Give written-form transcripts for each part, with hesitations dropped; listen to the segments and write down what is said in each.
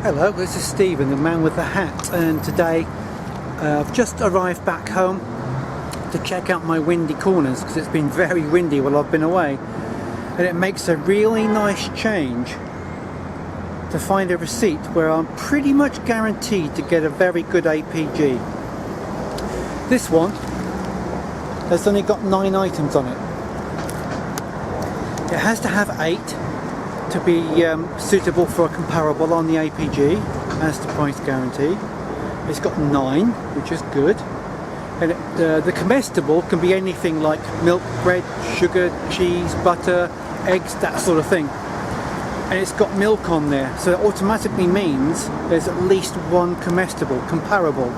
Hello, this is Stephen, the man with the hat, and today I've just arrived back home to check out my windy corners because it's been very windy while I've been away, and it makes a really nice change to find a receipt where I'm pretty much guaranteed to get a very good APG. This one has only got 9 items on it. It has to have 8 to be suitable for a comparable on the APG as the price guarantee. It's got 9, which is good, and the comestible can be anything like milk, bread, sugar, cheese, butter, eggs, that sort of thing, and it's got milk on there, so it automatically means there's at least one comestible comparable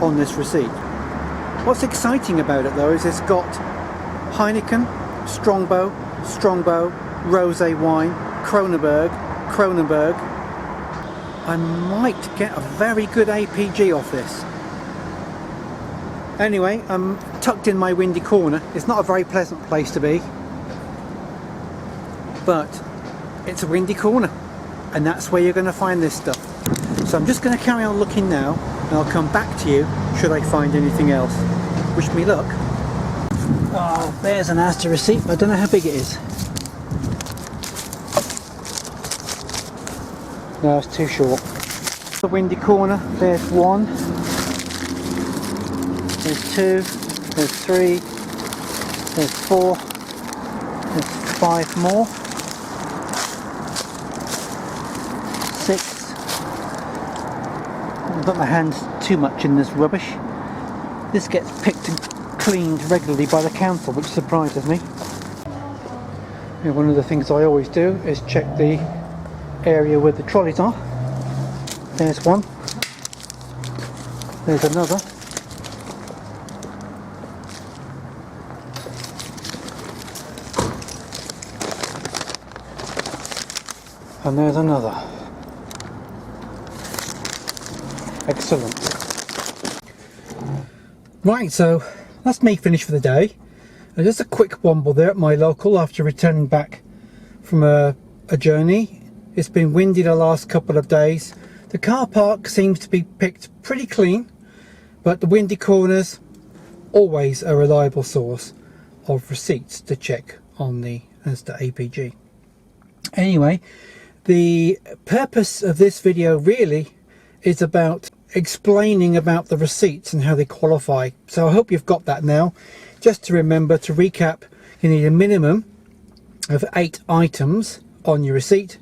on this receipt. What's exciting about it though is it's got Heineken, Strongbow, Rosé wine, Kronenberg. I might get a very good APG off this. Anyway, I'm tucked in my windy corner. It's not a very pleasant place to be, but it's a windy corner, and that's where you're going to find this stuff. So I'm just going to carry on looking now, and I'll come back to you should I find anything else. Wish me luck. Oh, there's an Asda receipt, but I don't know how big it is. No, it's too short. The windy corner, there's 1, there's 2, there's 3, there's 4, there's 5 more, 6. I've got my hands too much in this rubbish. This gets picked and cleaned regularly by the council, which surprises me. And one of the things I always do is check the area where the trolleys are. There's one, there's another, and there's another. Excellent. Right, so that's me finished for the day. And just a quick womble there at my local after returning back from a journey. It's been windy the last couple of days. The car park seems to be picked pretty clean, but the windy corners, always a reliable source of receipts to check on the Asda APG. Anyway, the purpose of this video really is about explaining about the receipts and how they qualify. So I hope you've got that now. Just to remember, to recap, you need a minimum of 8 items on your receipt,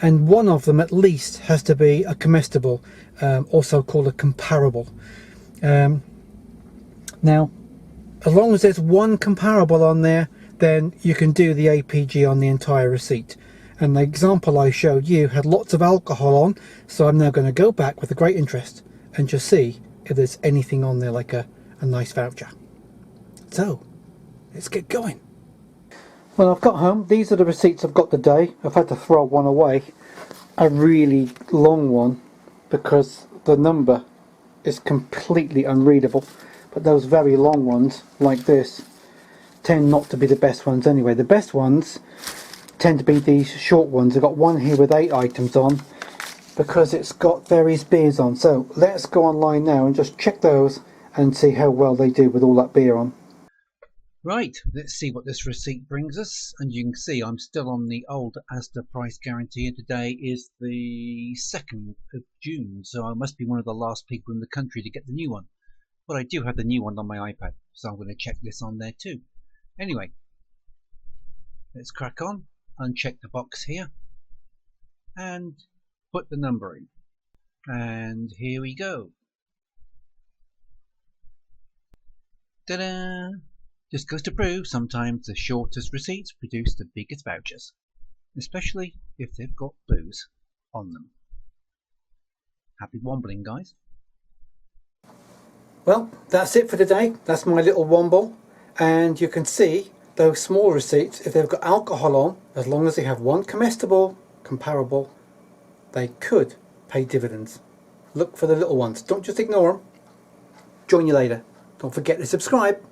and one of them at least has to be a comestible, also called a comparable. Now, as long as there's one comparable on there, then you can do the APG on the entire receipt. And the example I showed you had lots of alcohol on, so I'm now going to go back with a great interest and just see if there's anything on there like a nice voucher. So, let's get going. Well, I've got home. These are the receipts I've got today. I've had to throw one away, a really long one, because the number is completely unreadable. But those very long ones, like this, tend not to be the best ones anyway. The best ones tend to be these short ones. I've got one here with 8 items on, because it's got various beers on. So let's go online now and just check those and see how well they do with all that beer on. Right, let's see what this receipt brings us, and you can see I'm still on the old Asda price guarantee, and today is the 2nd of June, so I must be one of the last people in the country to get the new one. But I do have the new one on my iPad, so I'm going to check this on there too. Anyway, let's crack on, uncheck the box here, and put the number in. And here we go. Ta-da! Just goes to prove sometimes the shortest receipts produce the biggest vouchers, especially if they've got booze on them. Happy wombling, guys. Well, that's it for today. That's my little womble, and you can see those small receipts, if they've got alcohol on, as long as they have one comestible comparable, they could pay dividends. Look for the little ones. Don't just ignore them. Join you later. Don't forget to subscribe.